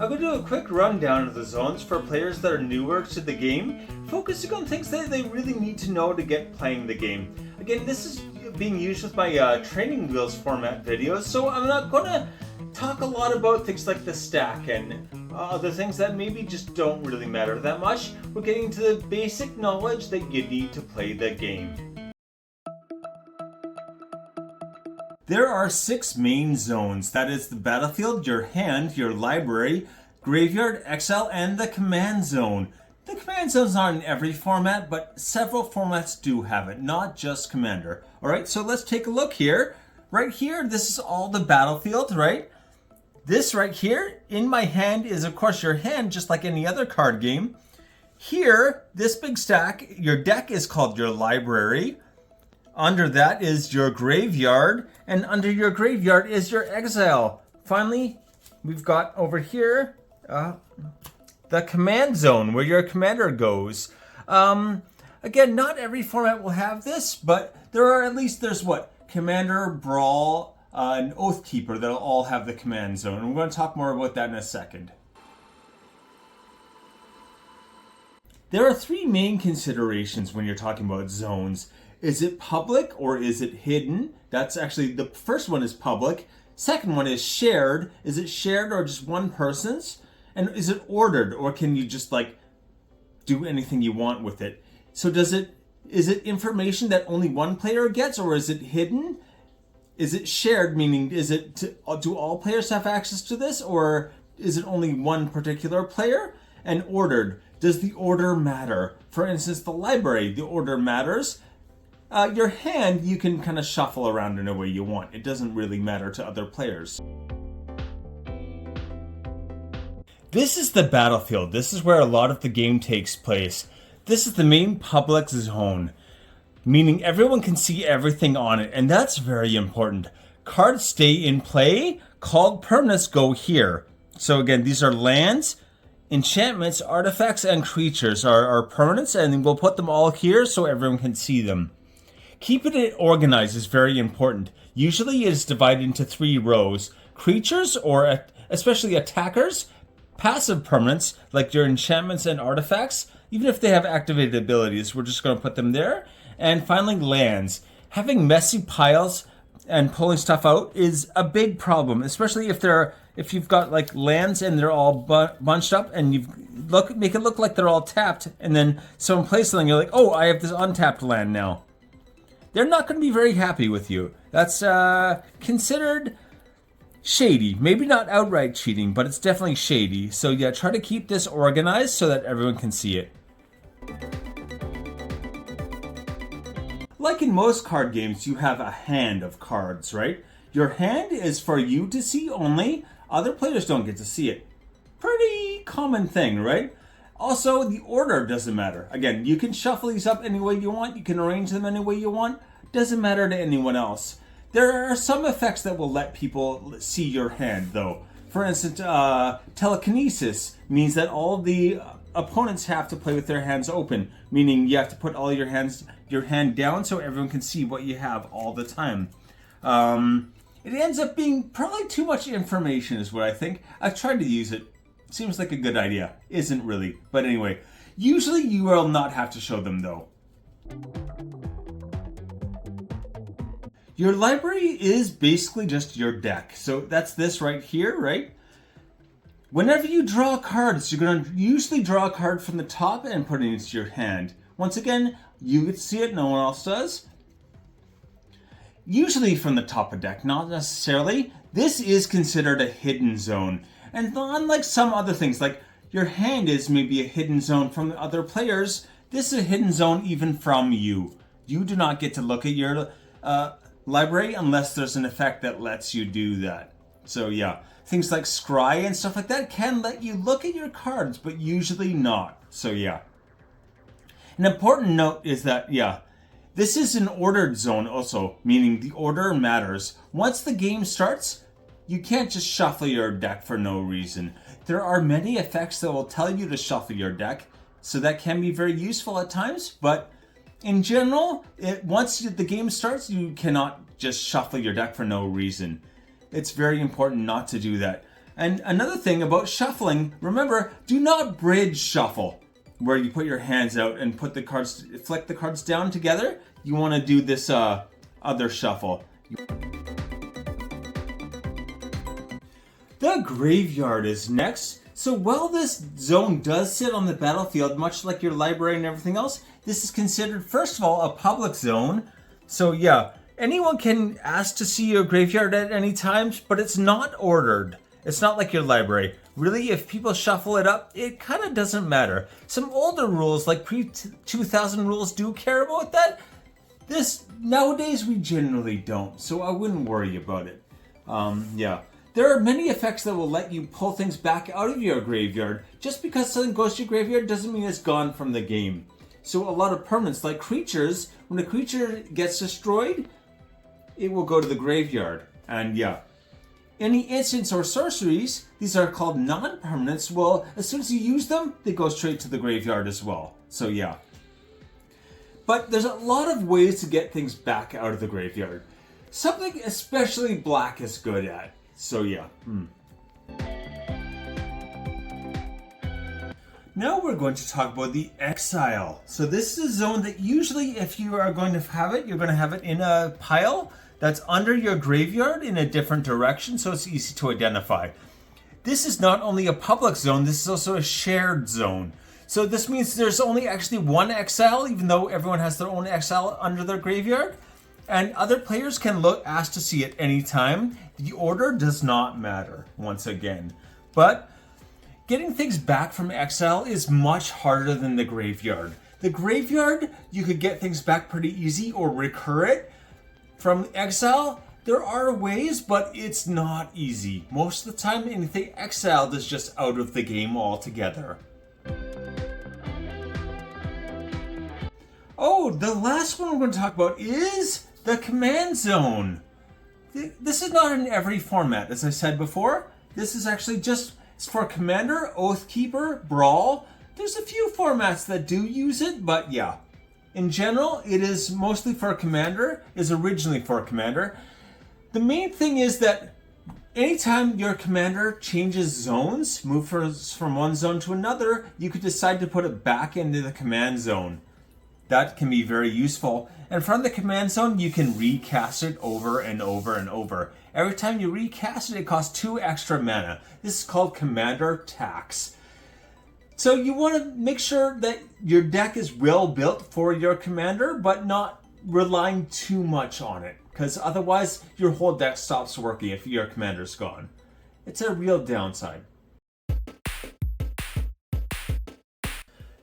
I'm going to do a quick rundown of the zones for players that are newer to the game, focusing on things that they really need to know to get playing the game. Again, this is being used with my training wheels format videos, so I'm not going to talk a lot about things like the stack and other things that maybe just don't really matter that much. We're getting to the basic knowledge that you need to play the game. There are 6 main zones. That is the battlefield, your hand, your library, graveyard, exile, and the command zone. The command zone's not in every format, but several formats do have it, not just Commander. Alright, so let's take a look here. Right here, this is all the battlefield, right? This right here, in my hand, is of course your hand, just like any other card game. Here, this big stack, your deck is called your library. Under that is your graveyard, and under your graveyard is your exile. Finally, we've got over here the command zone, where your commander goes. Again, not every format will have this, but there's what? Commander, Brawl, and Oathkeeper that'll all have the command zone. And we're going to talk more about that in a second. There are 3 main considerations when you're talking about zones. Is it public or is it hidden? That's actually, the first one is public. Second one is shared. Is it shared or just one person's? And is it ordered, or can you just like do anything you want with it? So is it information that only one player gets, or is it hidden? Is it shared, meaning do all players have access to this, or is it only one particular player? And ordered, does the order matter? For instance, the library, the order matters. Your hand, you can kind of shuffle around in a way you want. It doesn't really matter to other players. This is the battlefield. This is where a lot of the game takes place. This is the main public zone, meaning everyone can see everything on it, and that's very important. Cards stay in play, called permanents go here. So again, these are lands, enchantments, artifacts, and creatures are permanents, and we'll put them all here so everyone can see them. Keeping it organized is very important. Usually it is divided into 3 rows. Creatures, or especially attackers, passive permanents, like your enchantments and artifacts, even if they have activated abilities, we're just going to put them there. And finally, lands. Having messy piles and pulling stuff out is a big problem, especially if you've got like lands and they're all bunched up, and make it look like they're all tapped, and then someone plays something, you're like, oh, I have this untapped land now. They're not going to be very happy with you. That's considered shady. Maybe not outright cheating, but it's definitely shady. So yeah, try to keep this organized so that everyone can see it. Like in most card games, you have a hand of cards, right? Your hand is for you to see only. Other players don't get to see it. Pretty common thing, right? Also, the order doesn't matter. Again, you can shuffle these up any way you want. You can arrange them any way you want. Doesn't matter to anyone else. There are some effects that will let people see your hand, though. For instance, telekinesis means that all the opponents have to play with their hands open, meaning you have to put all your hand down so everyone can see what you have all the time. It ends up being probably too much information is what I think. I've tried to use it. Seems like a good idea. Isn't really. But anyway, usually you will not have to show them though. Your library is basically just your deck. So that's this right here, right? Whenever you draw cards, you're going to usually draw a card from the top and put it into your hand. Once again, you get to see it, no one else does. Usually from the top of deck, not necessarily. This is considered a hidden zone. And unlike some other things, like your hand is maybe a hidden zone from the other players, this is a hidden zone even from you. You do not get to look at your library unless there's an effect that lets you do that. So yeah, things like scry and stuff like that can let you look at your cards, but usually not. So yeah. An important note is that, yeah, this is an ordered zone also, meaning the order matters. Once the game starts, you can't just shuffle your deck for no reason. There are many effects that will tell you to shuffle your deck, so that can be very useful at times, but in general, once the game starts, you cannot just shuffle your deck for no reason. It's very important not to do that. And another thing about shuffling, remember, do not bridge shuffle, where you put your hands out and put the cards, flick the cards down together. You want to do this other shuffle. The graveyard is next. So while this zone does sit on the battlefield, much like your library and everything else, this is considered, first of all, a public zone. So yeah, anyone can ask to see your graveyard at any time, but it's not ordered. It's not like your library. Really, if people shuffle it up, it kind of doesn't matter. Some older rules, like pre-2000 rules, do care about that. Nowadays, we generally don't, so I wouldn't worry about it. Yeah. There are many effects that will let you pull things back out of your graveyard. Just because something goes to your graveyard doesn't mean it's gone from the game. So a lot of permanents, like creatures, when a creature gets destroyed, it will go to the graveyard. And yeah. Any instants or sorceries, these are called non-permanents, well, as soon as you use them, they go straight to the graveyard as well. So yeah. But there's a lot of ways to get things back out of the graveyard. Something especially black is good at. So yeah. Now we're going to talk about the Exile. So this is a zone that usually, if you are going to have it, you're going to have it in a pile that's under your graveyard in a different direction, so it's easy to identify. This is not only a public zone, this is also a shared zone. So this means there's only actually one Exile, even though everyone has their own Exile under their graveyard. And other players can ask to see it anytime. The order does not matter, once again. But getting things back from Exile is much harder than the graveyard. The graveyard, you could get things back pretty easy or recur it. From Exile, there are ways, but it's not easy. Most of the time, anything exiled is just out of the game altogether. Oh, the last one we're going to talk about is the command zone. This is not in every format, as I said before. This is actually just for Commander, Oathkeeper, Brawl. There's a few formats that do use it, but yeah. In general, it is mostly for Commander, is originally for Commander. The main thing is that anytime your Commander changes zones, moves from one zone to another, you could decide to put it back into the command zone. That can be very useful. And from the command zone, you can recast it over and over and over. Every time you recast it, it costs 2 extra mana. This is called Commander Tax. So you want to make sure that your deck is well built for your commander, but not relying too much on it, because otherwise your whole deck stops working if your commander's gone. It's a real downside.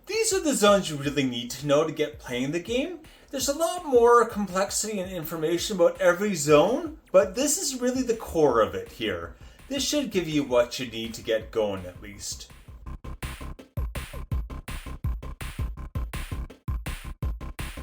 These are the zones you really need to know to get playing the game. There's a lot more complexity and information about every zone, but this is really the core of it here. This should give you what you need to get going at least.